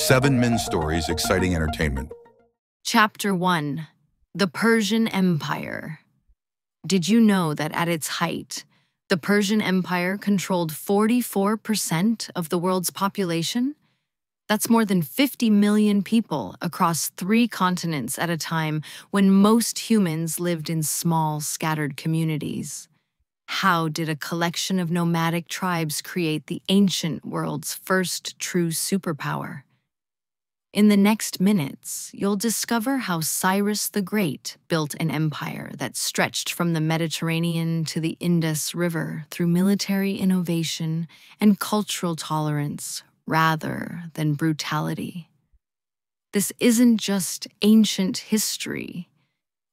7 men's stories, exciting entertainment. Chapter 1. The Persian Empire. Did you know that at its height, the Persian Empire controlled 44% of the world's population? That's more than 50 million people across 3 continents at a time when most humans lived in small, scattered communities. How did a collection of nomadic tribes create the ancient world's first true superpower? In the next minutes, you'll discover how Cyrus the Great built an empire that stretched from the Mediterranean to the Indus River through military innovation and cultural tolerance rather than brutality. This isn't just ancient history.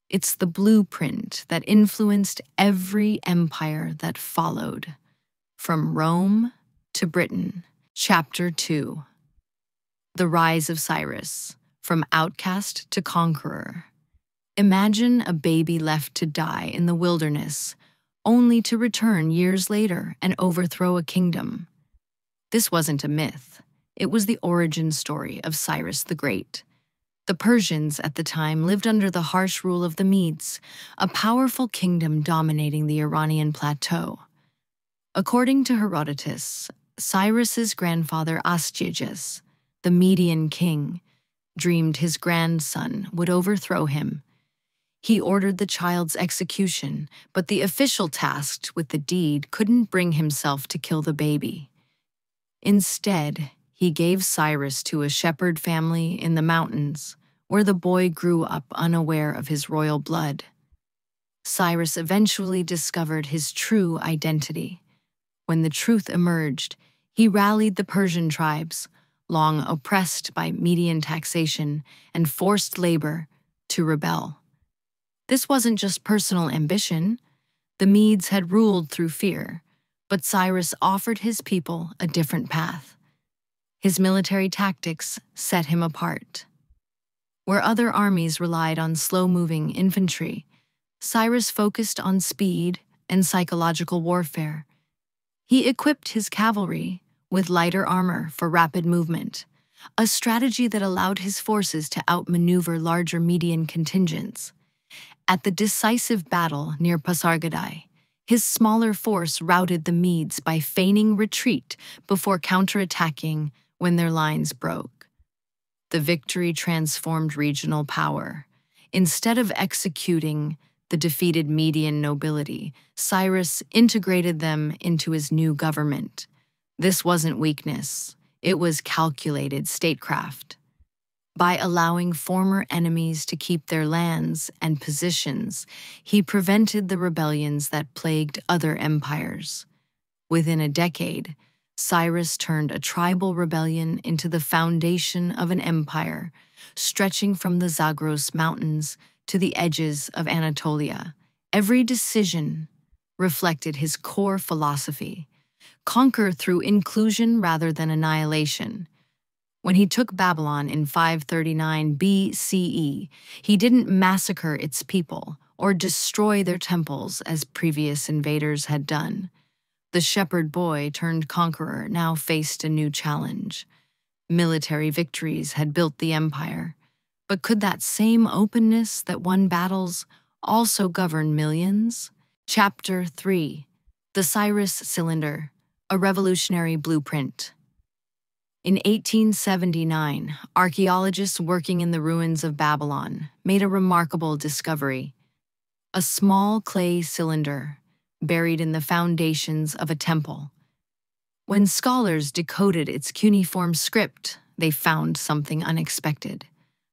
It's the blueprint that influenced every empire that followed, from Rome to Britain. Chapter 2. The Rise of Cyrus, from outcast to conqueror. Imagine a baby left to die in the wilderness, only to return years later and overthrow a kingdom. This wasn't a myth. It was the origin story of Cyrus the Great. The Persians at the time lived under the harsh rule of the Medes, a powerful kingdom dominating the Iranian plateau. According to Herodotus, Cyrus's grandfather Astyages, the Median king, dreamed his grandson would overthrow him. He ordered the child's execution, but the official tasked with the deed couldn't bring himself to kill the baby. Instead, he gave Cyrus to a shepherd family in the mountains, where the boy grew up unaware of his royal blood. Cyrus eventually discovered his true identity. When the truth emerged, he rallied the Persian tribes, long oppressed by Median taxation and forced labor, to rebel. This wasn't just personal ambition. The Medes had ruled through fear, but Cyrus offered his people a different path. His military tactics set him apart. Where other armies relied on slow-moving infantry, Cyrus focused on speed and psychological warfare. He equipped his cavalry with lighter armor for rapid movement, a strategy that allowed his forces to outmaneuver larger Median contingents. At the decisive battle near Pasargadae, his smaller force routed the Medes by feigning retreat before counterattacking when their lines broke. The victory transformed regional power. Instead of executing the defeated Median nobility, Cyrus integrated them into his new government. This wasn't weakness, it was calculated statecraft. By allowing former enemies to keep their lands and positions, he prevented the rebellions that plagued other empires. Within a decade, Cyrus turned a tribal rebellion into the foundation of an empire, stretching from the Zagros Mountains to the edges of Anatolia. Every decision reflected his core philosophy: conquer through inclusion rather than annihilation. When he took Babylon in 539 BCE, he didn't massacre its people or destroy their temples as previous invaders had done. The shepherd boy turned conqueror now faced a new challenge. Military victories had built the empire, but could that same openness that won battles also govern millions? Chapter 3. The Cyrus Cylinder, a revolutionary blueprint. In 1879, archaeologists working in the ruins of Babylon made a remarkable discovery: a small clay cylinder buried in the foundations of a temple. When scholars decoded its cuneiform script, they found something unexpected.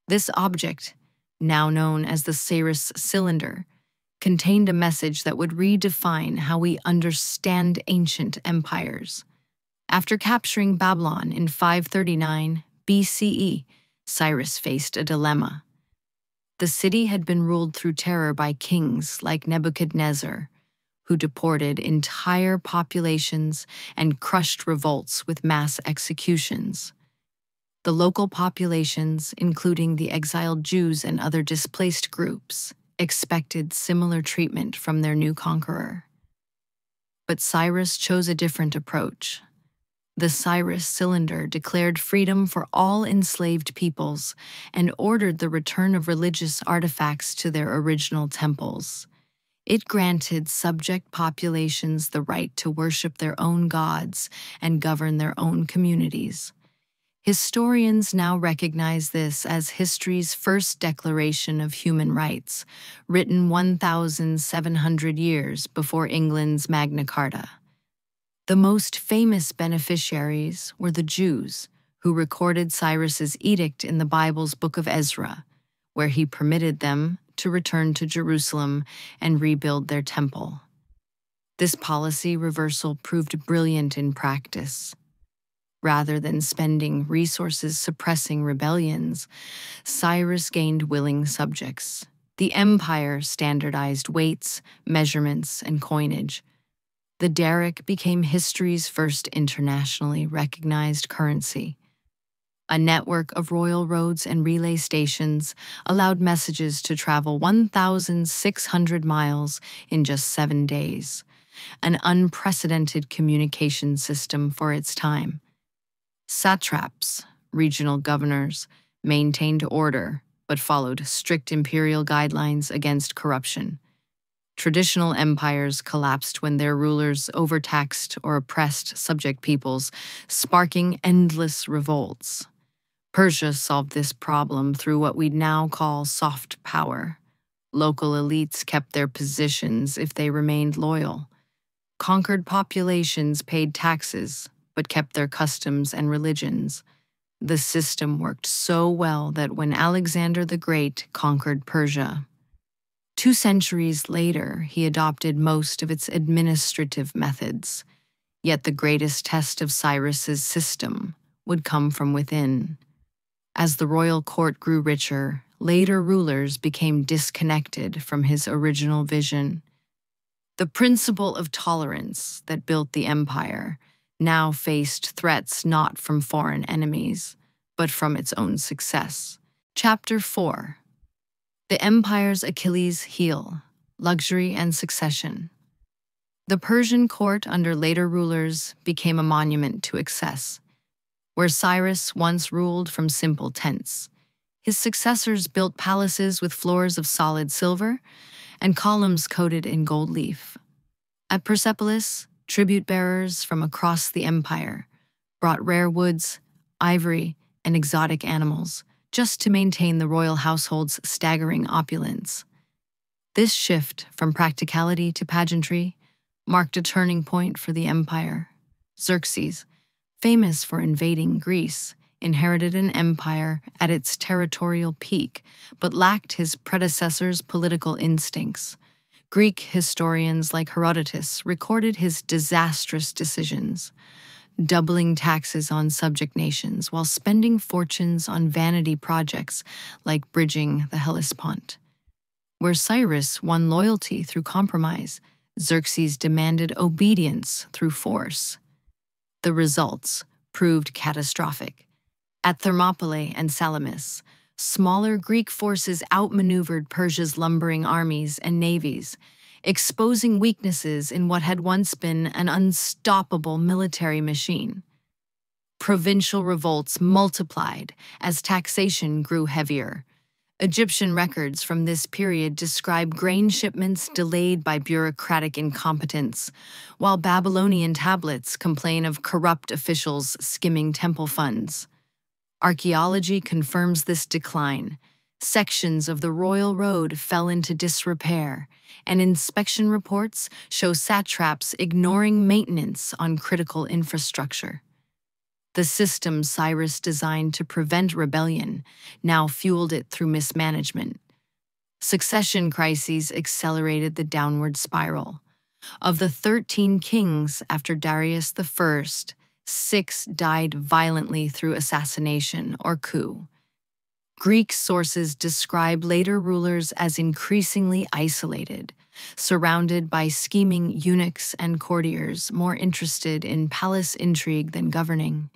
This object, now known as the Cyrus Cylinder, contained a message that would redefine how we understand ancient empires. After capturing Babylon in 539 BCE, Cyrus faced a dilemma. The city had been ruled through terror by kings like Nebuchadnezzar, who deported entire populations and crushed revolts with mass executions. The local populations, including the exiled Jews and other displaced groups, expected similar treatment from their new conqueror. But Cyrus chose a different approach. The Cyrus Cylinder declared freedom for all enslaved peoples and ordered the return of religious artifacts to their original temples. It granted subject populations the right to worship their own gods and govern their own communities. Historians now recognize this as history's first declaration of human rights, written 1,700 years before England's Magna Carta. The most famous beneficiaries were the Jews, who recorded Cyrus's edict in the Bible's Book of Ezra, where he permitted them to return to Jerusalem and rebuild their temple. This policy reversal proved brilliant in practice. Rather than spending resources suppressing rebellions, Cyrus gained willing subjects. The empire standardized weights, measurements, and coinage. The daric became history's first internationally recognized currency. A network of royal roads and relay stations allowed messages to travel 1,600 miles in just 7 days, an unprecedented communication system for its time. Satraps, regional governors, maintained order but followed strict imperial guidelines against corruption. Traditional empires collapsed when their rulers overtaxed or oppressed subject peoples, sparking endless revolts. Persia solved this problem through what we now call soft power. Local elites kept their positions if they remained loyal. Conquered populations paid taxes, but kept their customs and religions. The system worked so well that when Alexander the Great conquered Persia, 2 centuries later, he adopted most of its administrative methods. Yet the greatest test of Cyrus's system would come from within. As the royal court grew richer, later rulers became disconnected from his original vision. The principle of tolerance that built the empire now faced threats not from foreign enemies, but from its own success. Chapter 4. The Empire's Achilles' heel, luxury and succession. The Persian court under later rulers became a monument to excess. Where Cyrus once ruled from simple tents, his successors built palaces with floors of solid silver and columns coated in gold leaf. At Persepolis, tribute-bearers from across the empire brought rare woods, ivory, and exotic animals, just to maintain the royal household's staggering opulence. This shift from practicality to pageantry marked a turning point for the empire. Xerxes, famous for invading Greece, inherited an empire at its territorial peak, but lacked his predecessor's political instincts. Greek historians like Herodotus recorded his disastrous decisions, doubling taxes on subject nations while spending fortunes on vanity projects like bridging the Hellespont. Where Cyrus won loyalty through compromise, Xerxes demanded obedience through force. The results proved catastrophic. At Thermopylae and Salamis, smaller Greek forces outmaneuvered Persia's lumbering armies and navies, exposing weaknesses in what had once been an unstoppable military machine. Provincial revolts multiplied as taxation grew heavier. Egyptian records from this period describe grain shipments delayed by bureaucratic incompetence, while Babylonian tablets complain of corrupt officials skimming temple funds. Archaeology confirms this decline. Sections of the royal road fell into disrepair, and inspection reports show satraps ignoring maintenance on critical infrastructure. The system Cyrus designed to prevent rebellion now fueled it through mismanagement. Succession crises accelerated the downward spiral. Of the 13 kings after Darius I, 6 died violently through assassination or coup. Greek sources describe later rulers as increasingly isolated, surrounded by scheming eunuchs and courtiers more interested in palace intrigue than governing.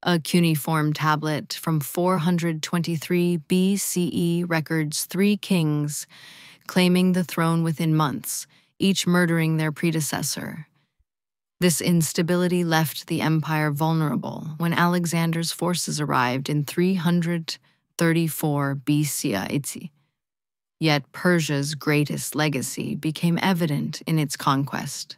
A cuneiform tablet from 423 BCE records 3 kings claiming the throne within months, each murdering their predecessor. This instability left the empire vulnerable when Alexander's forces arrived in 334 BC. Yet Persia's greatest legacy became evident in its conquest.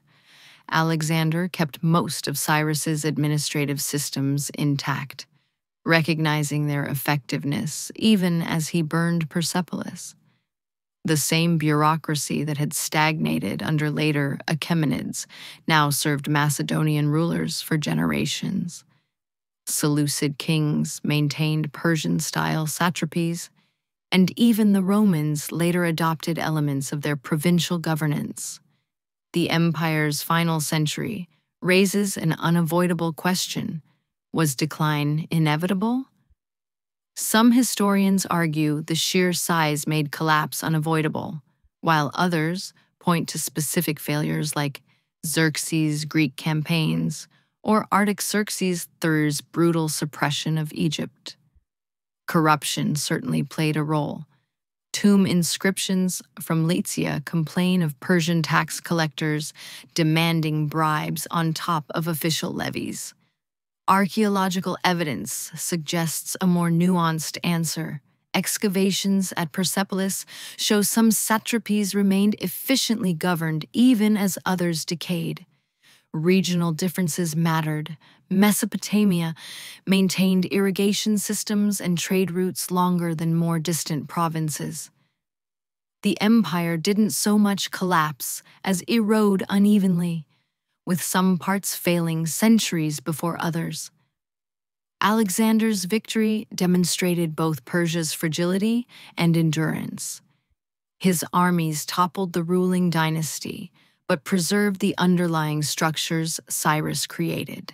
Alexander kept most of Cyrus's administrative systems intact, recognizing their effectiveness even as he burned Persepolis. The same bureaucracy that had stagnated under later Achaemenids now served Macedonian rulers for generations. Seleucid kings maintained Persian-style satrapies, and even the Romans later adopted elements of their provincial governance. The empire's final century raises an unavoidable question: was decline inevitable? Some historians argue the sheer size made collapse unavoidable, while others point to specific failures like Xerxes' Greek campaigns or Artaxerxes III's brutal suppression of Egypt. Corruption certainly played a role. Tomb inscriptions from Lycia complain of Persian tax collectors demanding bribes on top of official levies. Archaeological evidence suggests a more nuanced answer. Excavations at Persepolis show some satrapies remained efficiently governed even as others decayed. Regional differences mattered. Mesopotamia maintained irrigation systems and trade routes longer than more distant provinces. The empire didn't so much collapse as erode unevenly, with some parts failing centuries before others. Alexander's victory demonstrated both Persia's fragility and endurance. His armies toppled the ruling dynasty, but preserved the underlying structures Cyrus created.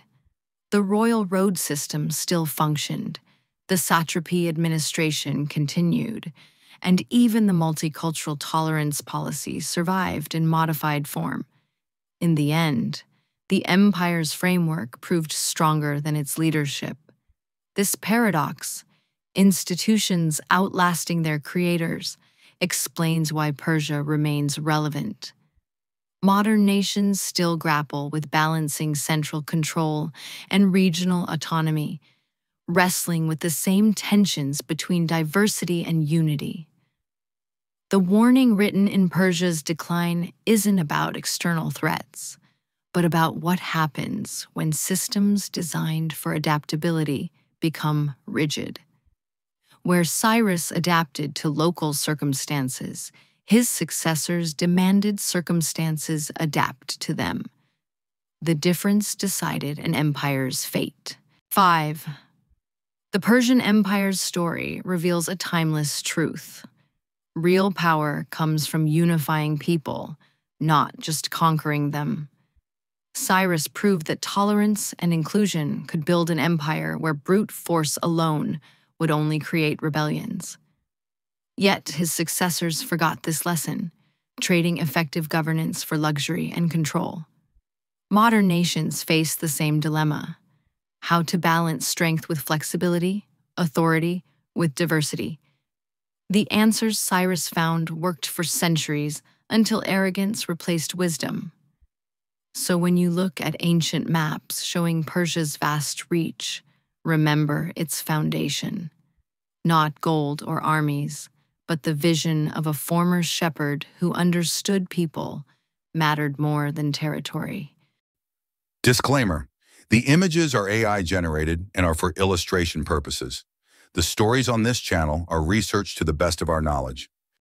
The royal road system still functioned, the satrapy administration continued, and even the multicultural tolerance policy survived in modified form. In the end, the empire's framework proved stronger than its leadership. This paradox, institutions outlasting their creators, explains why Persia remains relevant. Modern nations still grapple with balancing central control and regional autonomy, wrestling with the same tensions between diversity and unity. The warning written in Persia's decline isn't about external threats, but about what happens when systems designed for adaptability become rigid. Where Cyrus adapted to local circumstances, his successors demanded circumstances adapt to them. The difference decided an empire's fate. 5. The Persian Empire's story reveals a timeless truth. Real power comes from unifying people, not just conquering them. Cyrus proved that tolerance and inclusion could build an empire where brute force alone would only create rebellions. Yet his successors forgot this lesson, trading effective governance for luxury and control. Modern nations face the same dilemma: how to balance strength with flexibility, authority with diversity. The answers Cyrus found worked for centuries until arrogance replaced wisdom. So when you look at ancient maps showing Persia's vast reach, remember its foundation. Not gold or armies, but the vision of a former shepherd who understood people mattered more than territory. Disclaimer: the images are AI generated and are for illustration purposes. The stories on this channel are researched to the best of our knowledge.